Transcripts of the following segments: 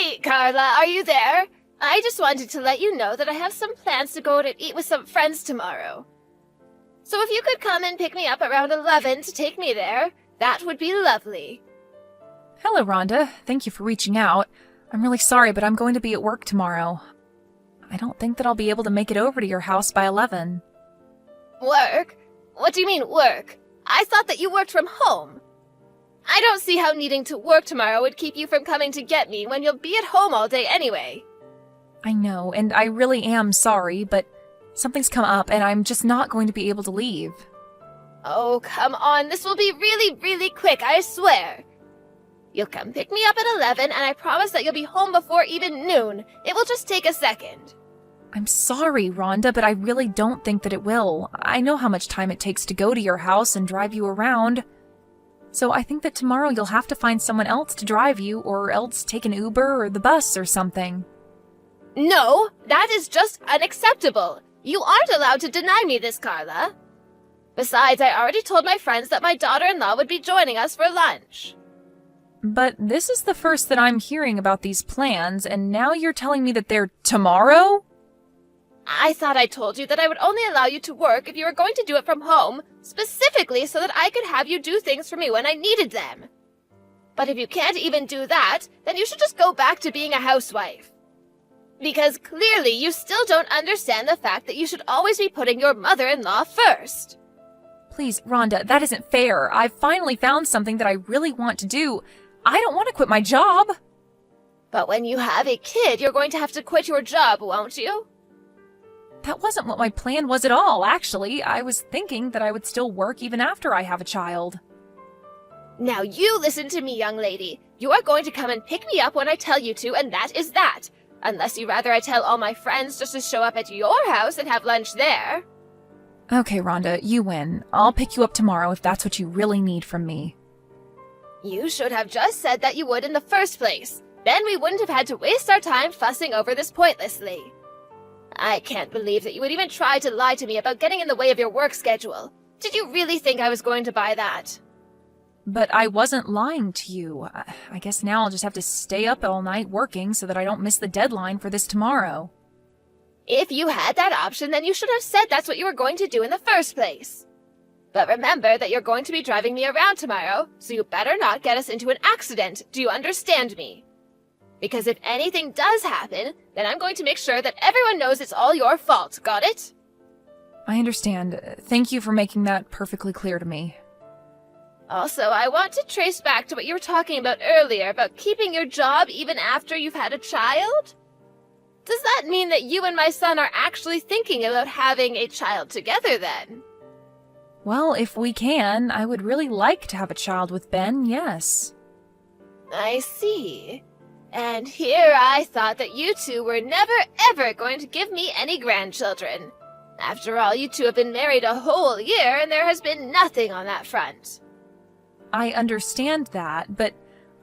Hey, Carla, are you there? I just wanted to let you know that I have some plans to go to eat with some friends tomorrow. So if you could come and pick me up around 11 to take me there, that would be lovely. Hello, Rhonda. Thank you for reaching out. I'm really sorry, but I'm going to be at work tomorrow. I don't think that I'll be able to make it over to your house by 11. Work? What do you mean, work? I thought that you worked from home. I don't see how needing to work tomorrow would keep you from coming to get me when you'll be at home all day anyway. I know, and I really am sorry, but something's come up and I'm just not going to be able to leave. Oh, come on. This will be really, really quick, I swear. You'll come pick me up at 11, and I promise that you'll be home before even noon. It will just take a second. I'm sorry, Rhonda, but I really don't think that it will. I know how much time it takes to go to your house and drive you around. So I think that tomorrow you'll have to find someone else to drive you, or else take an Uber or the bus or something. No, that is just unacceptable. You aren't allowed to deny me this, Carla. Besides, I already told my friends that my daughter-in-law would be joining us for lunch. But this is the first that I'm hearing about these plans, and now you're telling me that they're tomorrow? I thought I told you that I would only allow you to work if you were going to do it from home, specifically so that I could have you do things for me when I needed them. But if you can't even do that, then you should just go back to being a housewife. Because clearly you still don't understand the fact that you should always be putting your mother-in-law first. Please, Rhonda, that isn't fair. I've finally found something that I really want to do. I don't want to quit my job. But when you have a kid, you're going to have to quit your job, won't you? That wasn't what my plan was at all, actually. I was thinking that I would still work even after I have a child. Now you listen to me, young lady. You are going to come and pick me up when I tell you to, and that is that. Unless you rather I tell all my friends just to show up at your house and have lunch there. Okay, Rhonda, you win. I'll pick you up tomorrow if that's what you really need from me. You should have just said that you would in the first place. Then we wouldn't have had to waste our time fussing over this pointlessly. I can't believe that you would even try to lie to me about getting in the way of your work schedule. Did you really think I was going to buy that? But I wasn't lying to you. I guess now I'll just have to stay up all night working so that I don't miss the deadline for this tomorrow. If you had that option, then you should have said that's what you were going to do in the first place. But remember that you're going to be driving me around tomorrow, so you better not get us into an accident. Do you understand me? Because if anything does happen, then I'm going to make sure that everyone knows it's all your fault. Got it? I understand. Thank you for making that perfectly clear to me. Also, I want to trace back to what you were talking about earlier about keeping your job even after you've had a child? Does that mean that you and my son are actually thinking about having a child together then? Well, if we can, I would really like to have a child with Ben, yes. I see. And here I thought that you two were never ever going to give me any grandchildren. After all, you two have been married a whole year and there has been nothing on that front. I understand that, but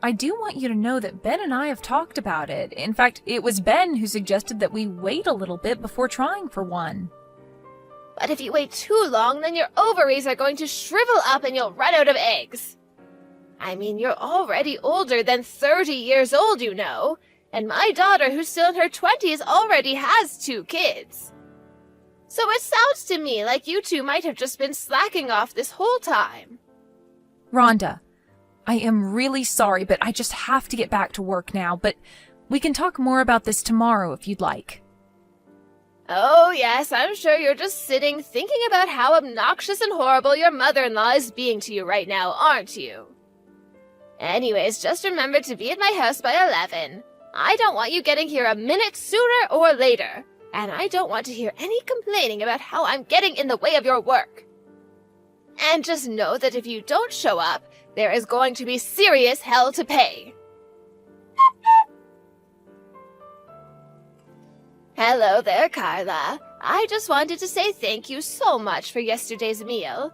I do want you to know that Ben and I have talked about it. In fact, it was Ben who suggested that we wait a little bit before trying for one. But if you wait too long, then your ovaries are going to shrivel up and you'll run out of eggs. I mean, you're already older than 30 years old, you know, and my daughter, who's still in her 20s, already has 2 kids. So it sounds to me like you two might have just been slacking off this whole time. Rhonda, I am really sorry, but I just have to get back to work now, but we can talk more about this tomorrow if you'd like. Oh, yes, I'm sure you're just sitting thinking about how obnoxious and horrible your mother-in-law is being to you right now, aren't you? Anyways, just remember to be at my house by 11. I don't want you getting here a minute sooner or later, and I don't want to hear any complaining about how I'm getting in the way of your work. And just know that if you don't show up, there is going to be serious hell to pay. Hello there, Carla. I just wanted to say thank you so much for yesterday's meal.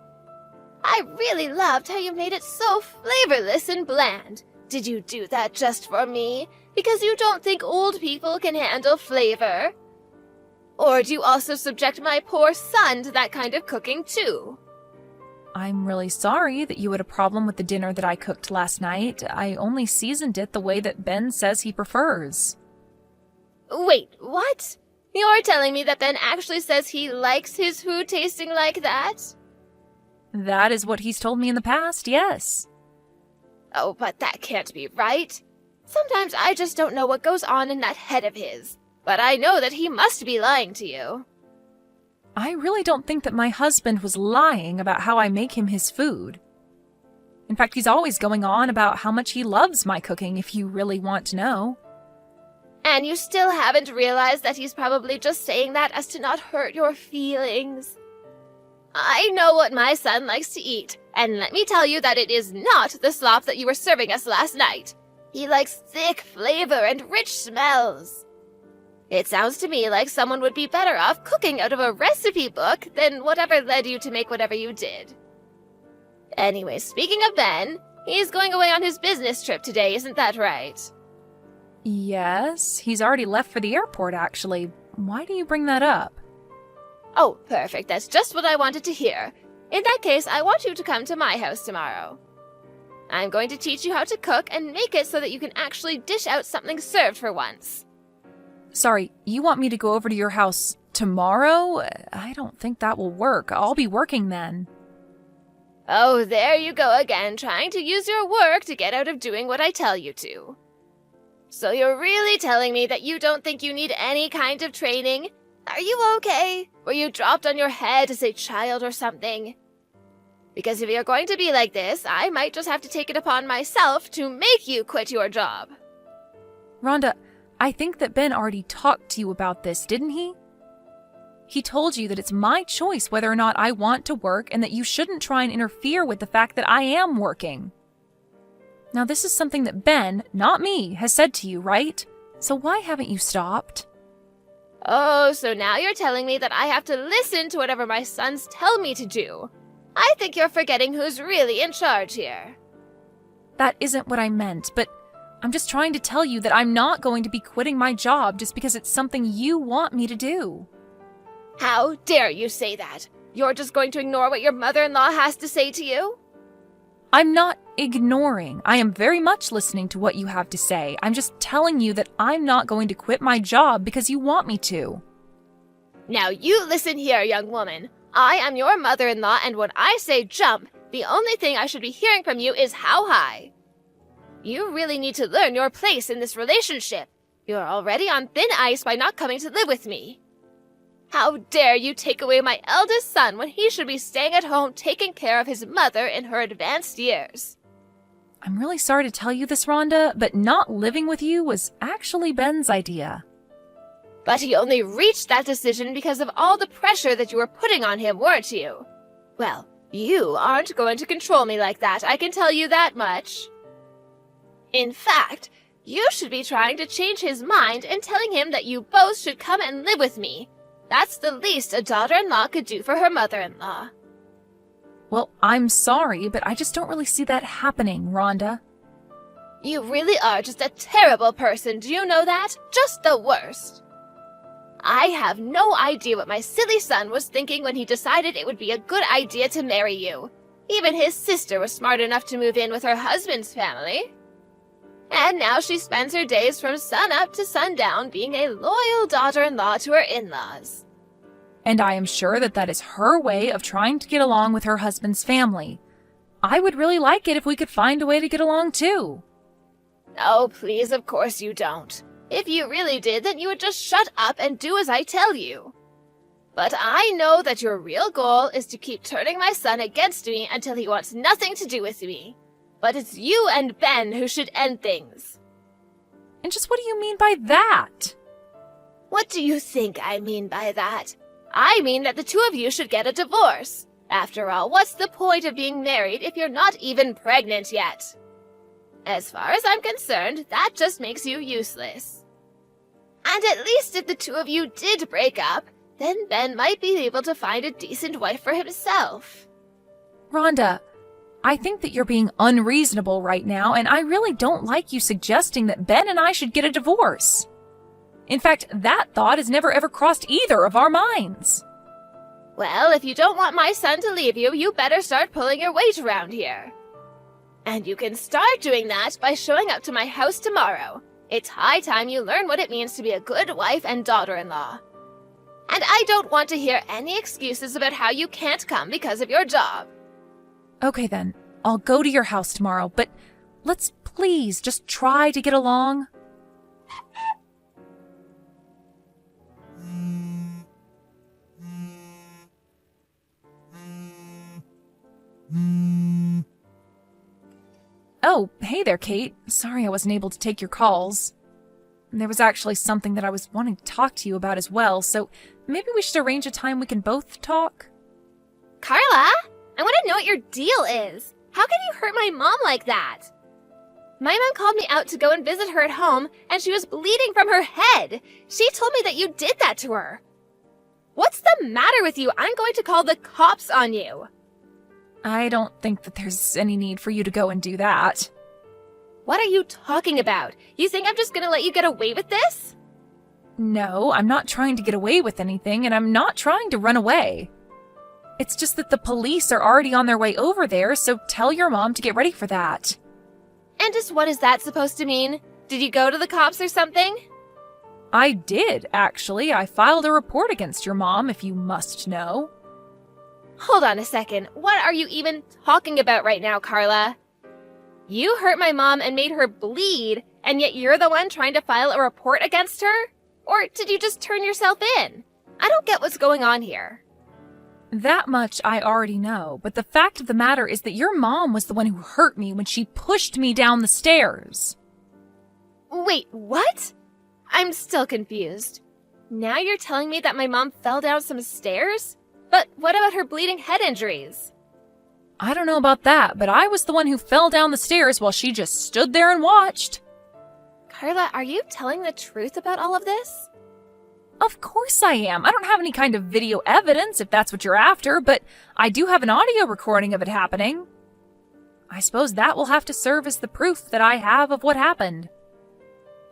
I really loved how you made it so flavorless and bland. Did you do that just for me? Because you don't think old people can handle flavor? Or do you also subject my poor son to that kind of cooking too? I'm really sorry that you had a problem with the dinner that I cooked last night. I only seasoned it the way that Ben says he prefers. Wait, what? You're telling me that Ben actually says he likes his food tasting like that? That is what he's told me in the past, yes. Oh, but that can't be right. Sometimes I just don't know what goes on in that head of his. But I know that he must be lying to you. I really don't think that my husband was lying about how I make him his food. In fact, he's always going on about how much he loves my cooking, if you really want to know. And you still haven't realized that he's probably just saying that as to not hurt your feelings. I know what my son likes to eat, and let me tell you that it is not the slop that you were serving us last night. He likes thick flavor and rich smells. It sounds to me like someone would be better off cooking out of a recipe book than whatever led you to make whatever you did. Anyway, speaking of Ben, he's going away on his business trip today, isn't that right? Yes, he's already left for the airport, actually. Why do you bring that up? Oh, perfect. That's just what I wanted to hear. In that case, I want you to come to my house tomorrow. I'm going to teach you how to cook and make it so that you can actually dish out something served for once. Sorry, you want me to go over to your house tomorrow? I don't think that will work. I'll be working then. Oh, there you go again, trying to use your work to get out of doing what I tell you to. So you're really telling me that you don't think you need any kind of training? Are you okay? Were you dropped on your head as a child or something? Because if you're going to be like this, I might just have to take it upon myself to make you quit your job. Rhonda, I think that Ben already talked to you about this, didn't he? He told you that it's my choice whether or not I want to work and that you shouldn't try and interfere with the fact that I am working. Now, this is something that Ben, not me, has said to you, right? So why haven't you stopped? Oh, so now you're telling me that I have to listen to whatever my sons tell me to do. I think you're forgetting who's really in charge here. That isn't what I meant, but I'm just trying to tell you that I'm not going to be quitting my job just because it's something you want me to do. How dare you say that? You're just going to ignore what your mother-in-law has to say to you? I'm not ignoring. I am very much listening to what you have to say. I'm just telling you that I'm not going to quit my job because you want me to. Now you listen here, young woman. I am your mother-in-law, and when I say jump, the only thing I should be hearing from you is how high. You really need to learn your place in this relationship. You're already on thin ice by not coming to live with me. How dare you take away my eldest son when he should be staying at home taking care of his mother in her advanced years? I'm really sorry to tell you this, Rhonda, but not living with you was actually Ben's idea. But he only reached that decision because of all the pressure that you were putting on him, weren't you? Well, you aren't going to control me like that, I can tell you that much. In fact, you should be trying to change his mind and telling him that you both should come and live with me. That's the least a daughter-in-law could do for her mother-in-law. Well, I'm sorry, but I just don't really see that happening, Rhonda. You really are just a terrible person, do you know that? Just the worst. I have no idea what my silly son was thinking when he decided it would be a good idea to marry you. Even his sister was smart enough to move in with her husband's family. And now she spends her days from sunup to sundown being a loyal daughter-in-law to her in-laws. And I am sure that that is her way of trying to get along with her husband's family. I would really like it if we could find a way to get along too. Oh, please, of course you don't. If you really did, then you would just shut up and do as I tell you. But I know that your real goal is to keep turning my son against me until he wants nothing to do with me. But it's you and Ben who should end things. And just what do you mean by that? What do you think I mean by that? I mean that the two of you should get a divorce. After all, what's the point of being married if you're not even pregnant yet? As far as I'm concerned, that just makes you useless. And at least if the two of you did break up, then Ben might be able to find a decent wife for himself. Rhonda, I think that you're being unreasonable right now, and I really don't like you suggesting that Ben and I should get a divorce. In fact, that thought has never ever crossed either of our minds. Well, if you don't want my son to leave you, you better start pulling your weight around here. And you can start doing that by showing up to my house tomorrow. It's high time you learn what it means to be a good wife and daughter-in-law. And I don't want to hear any excuses about how you can't come because of your job. Okay then, I'll go to your house tomorrow, but let's please just try to get along. Oh, hey there, Kate. Sorry I wasn't able to take your calls. There was actually something that I was wanting to talk to you about as well, so maybe we should arrange a time we can both talk. Carla, I want to know what your deal is. How can you hurt my mom like that? My mom called me out to go and visit her at home, and she was bleeding from her head. She told me that you did that to her. What's the matter with you? I'm going to call the cops on you. I don't think that there's any need for you to go and do that. What are you talking about? You think I'm just going to let you get away with this? No, I'm not trying to get away with anything, and I'm not trying to run away. It's just that the police are already on their way over there, so tell your mom to get ready for that. And just what is that supposed to mean? Did you go to the cops or something? I did, actually. I filed a report against your mom, if you must know. Hold on a second. What are you even talking about right now, Carla? You hurt my mom and made her bleed, and yet you're the one trying to file a report against her? Or did you just turn yourself in? I don't get what's going on here. That much I already know, but the fact of the matter is that your mom was the one who hurt me when she pushed me down the stairs. Wait, what? I'm still confused. Now you're telling me that my mom fell down some stairs? But what about her bleeding head injuries? I don't know about that, but I was the one who fell down the stairs while she just stood there and watched. Carla, are you telling the truth about all of this? Of course I am. I don't have any kind of video evidence, if that's what you're after, but I do have an audio recording of it happening. I suppose that will have to serve as the proof that I have of what happened.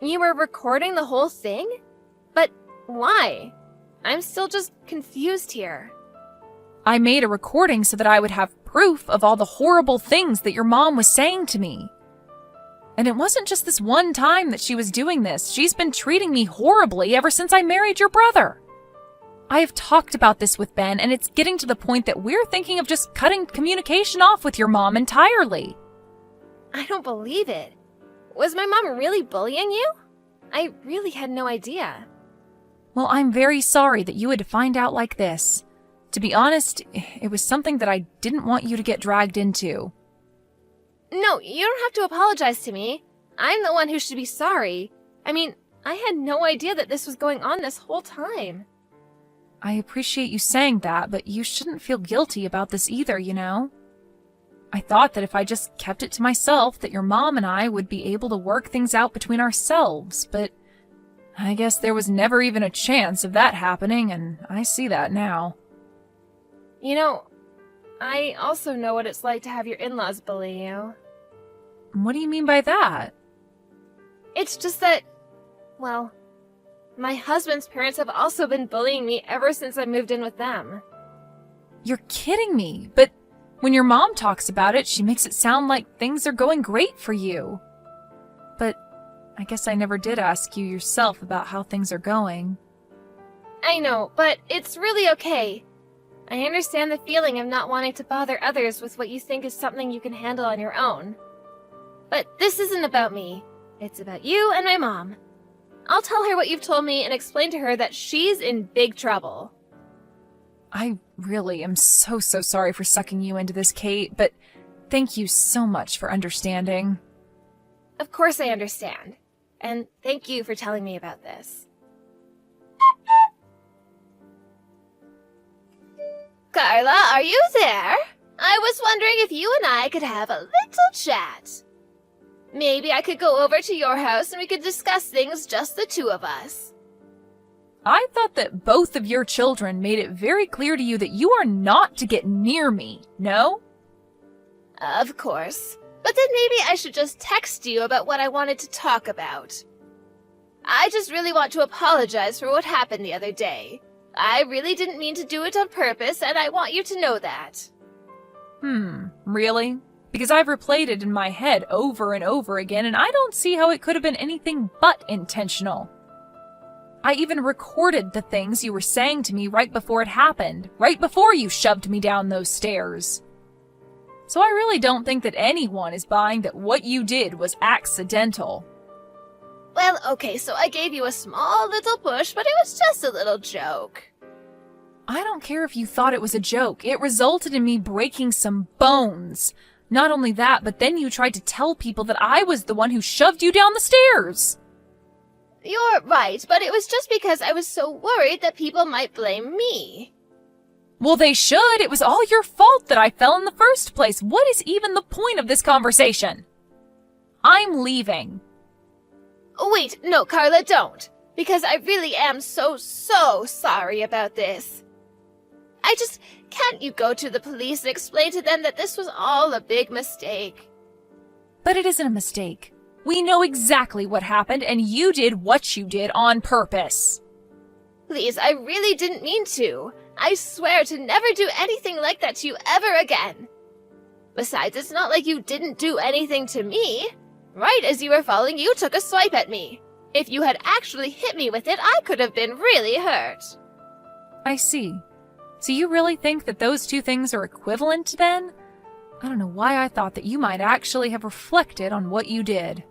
You were recording the whole thing? But why? I'm still just confused here. I made a recording so that I would have proof of all the horrible things that your mom was saying to me. And it wasn't just this one time that she was doing this. She's been treating me horribly ever since I married your brother. I have talked about this with Ben, and it's getting to the point that we're thinking of just cutting communication off with your mom entirely. I don't believe it. Was my mom really bullying you? I really had no idea. Well, I'm very sorry that you had to find out like this. To be honest, it was something that I didn't want you to get dragged into. No, you don't have to apologize to me. I'm the one who should be sorry. I mean, I had no idea that this was going on this whole time. I appreciate you saying that, but you shouldn't feel guilty about this either, you know? I thought that if I just kept it to myself, that your mom and I would be able to work things out between ourselves, but I guess there was never even a chance of that happening, and I see that now. You know, I also know what it's like to have your in-laws bully you. What do you mean by that? It's just that, well, my husband's parents have also been bullying me ever since I moved in with them. You're kidding me, but when your mom talks about it, she makes it sound like things are going great for you. But I guess I never did ask you yourself about how things are going. I know, but it's really okay. I understand the feeling of not wanting to bother others with what you think is something you can handle on your own. But this isn't about me. It's about you and my mom. I'll tell her what you've told me and explain to her that she's in big trouble. I really am so sorry for sucking you into this, Kate, but thank you so much for understanding. Of course I understand. And thank you for telling me about this. Carla, are you there? I was wondering if you and I could have a little chat. Maybe I could go over to your house and we could discuss things just the two of us. I thought that both of your children made it very clear to you that you are not to get near me, no? Of course. But then maybe I should just text you about what I wanted to talk about. I just really want to apologize for what happened the other day. I really didn't mean to do it on purpose, and I want you to know that. Really? Because I've replayed it in my head over and over again, and I don't see how it could have been anything but intentional. I even recorded the things you were saying to me right before it happened, right before you shoved me down those stairs. So I really don't think that anyone is buying that what you did was accidental. Well, okay, so I gave you a small little push, but it was just a little joke. I don't care if you thought it was a joke. It resulted in me breaking some bones. Not only that, but then you tried to tell people that I was the one who shoved you down the stairs. You're right, but it was just because I was so worried that people might blame me. Well, they should. It was all your fault that I fell in the first place. What is even the point of this conversation? I'm leaving. Wait, no, Carla, don't. Because I really am so sorry about this. Can't you go to the police and explain to them that this was all a big mistake? But it isn't a mistake. We know exactly what happened, and you did what you did on purpose. Please, I really didn't mean to. I swear to never do anything like that to you ever again. Besides, it's not like you didn't do anything to me. Right as you were falling, you took a swipe at me. If you had actually hit me with it, I could have been really hurt. I see. So you really think that those two things are equivalent, then? I don't know why I thought that you might actually have reflected on what you did.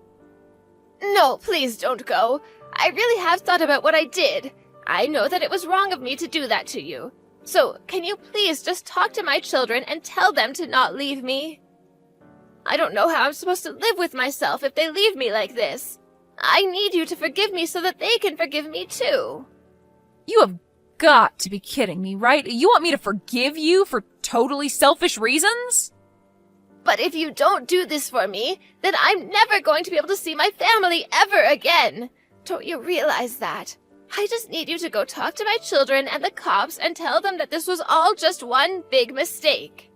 No, please don't go. I really have thought about what I did. I know that it was wrong of me to do that to you. So, can you please just talk to my children and tell them to not leave me? I don't know how I'm supposed to live with myself if they leave me like this. I need you to forgive me so that they can forgive me too. You have got to be kidding me, right? You want me to forgive you for totally selfish reasons? But if you don't do this for me, then I'm never going to be able to see my family ever again. Don't you realize that? I just need you to go talk to my children and the cops and tell them that this was all just one big mistake.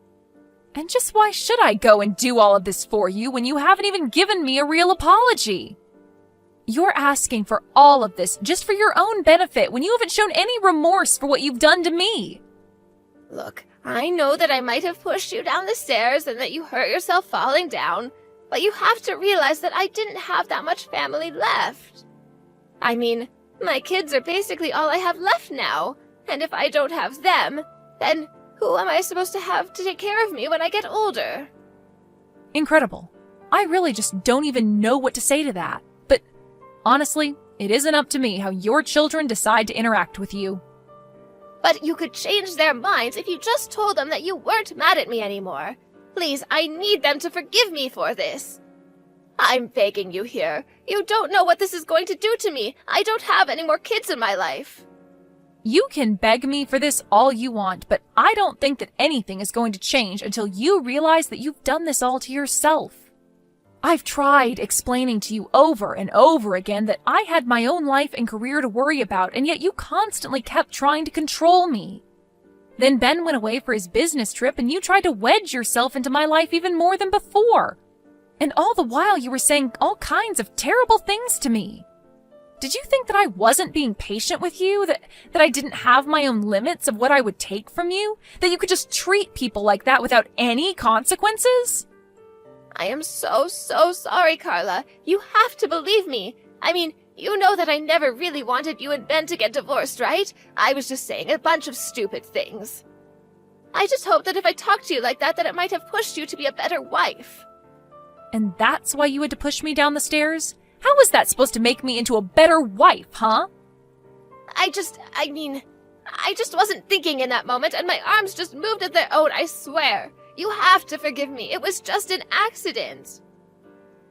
And just why should I go and do all of this for you when you haven't even given me a real apology? You're asking for all of this just for your own benefit when you haven't shown any remorse for what you've done to me. Look, I know that I might have pushed you down the stairs and that you hurt yourself falling down, but you have to realize that I didn't have that much family left. I mean, my kids are basically all I have left now, and if I don't have them, then who am I supposed to have to take care of me when I get older? Incredible. I really just don't even know what to say to that. But honestly, it isn't up to me how your children decide to interact with you. But you could change their minds if you just told them that you weren't mad at me anymore. Please, I need them to forgive me for this. I'm begging you here. You don't know what this is going to do to me. I don't have any more kids in my life. You can beg me for this all you want, but I don't think that anything is going to change until you realize that you've done this all to yourself. I've tried explaining to you over and over again that I had my own life and career to worry about, and yet you constantly kept trying to control me. Then Ben went away for his business trip, and you tried to wedge yourself into my life even more than before. And all the while you were saying all kinds of terrible things to me. Did you think that I wasn't being patient with you? That I didn't have my own limits of what I would take from you? That you could just treat people like that without any consequences? I am so sorry, Carla. You have to believe me. I mean, you know that I never really wanted you and Ben to get divorced, right? I was just saying a bunch of stupid things. I just hoped that if I talked to you like that it might have pushed you to be a better wife. And that's why you had to push me down the stairs? How was that supposed to make me into a better wife, huh? I just wasn't thinking in that moment, and my arms just moved of their own, I swear. You have to forgive me. It was just an accident.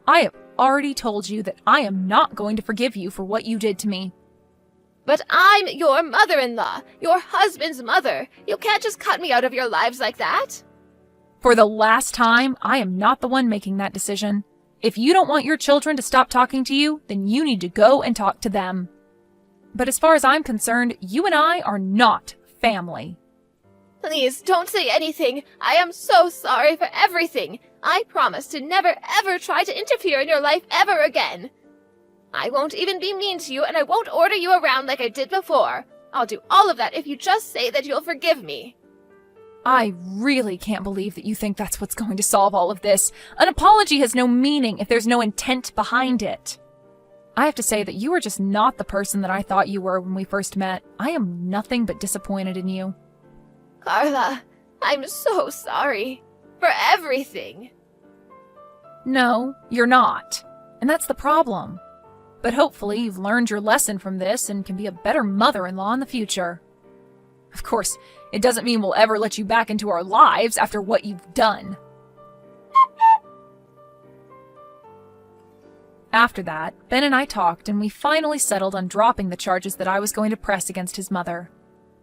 I have already told you that I am not going to forgive you for what you did to me. But I'm your mother-in-law, your husband's mother. You can't just cut me out of your lives like that. For the last time, I am not the one making that decision. If you don't want your children to stop talking to you, then you need to go and talk to them. But as far as I'm concerned, you and I are not family. Please, don't say anything. I am so sorry for everything. I promise to never ever try to interfere in your life ever again. I won't even be mean to you, and I won't order you around like I did before. I'll do all of that if you just say that you'll forgive me. I really can't believe that you think that's what's going to solve all of this. An apology has no meaning if there's no intent behind it. I have to say that you are just not the person that I thought you were when we first met. I am nothing but disappointed in you. Carla, I'm so sorry. For everything. No, you're not. And that's the problem. But hopefully you've learned your lesson from this and can be a better mother-in-law in the future. Of course, it doesn't mean we'll ever let you back into our lives after what you've done. After that, Ben and I talked and we finally settled on dropping the charges that I was going to press against his mother.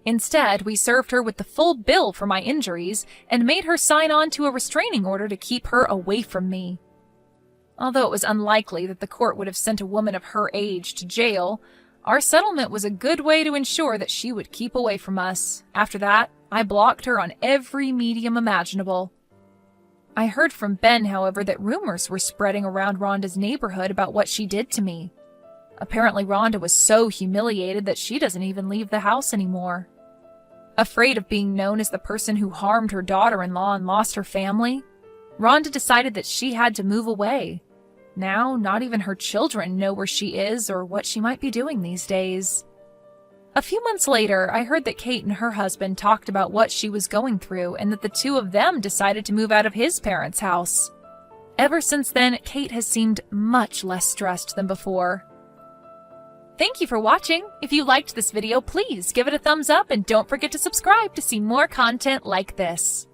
Instead, we served her with the full bill for my injuries and made her sign on to a restraining order to keep her away from me. Although it was unlikely that the court would have sent a woman of her age to jail, our settlement was a good way to ensure that she would keep away from us. After that, I blocked her on every medium imaginable. I heard from Ben, however, that rumors were spreading around Rhonda's neighborhood about what she did to me. Apparently, Rhonda was so humiliated that she doesn't even leave the house anymore. Afraid of being known as the person who harmed her daughter-in-law and lost her family, Rhonda decided that she had to move away. Now, not even her children know where she is or what she might be doing these days. A few months later, I heard that Kate and her husband talked about what she was going through and that the two of them decided to move out of his parents' house. Ever since then, Kate has seemed much less stressed than before. Thank you for watching. If you liked this video, please give it a thumbs up and don't forget to subscribe to see more content like this.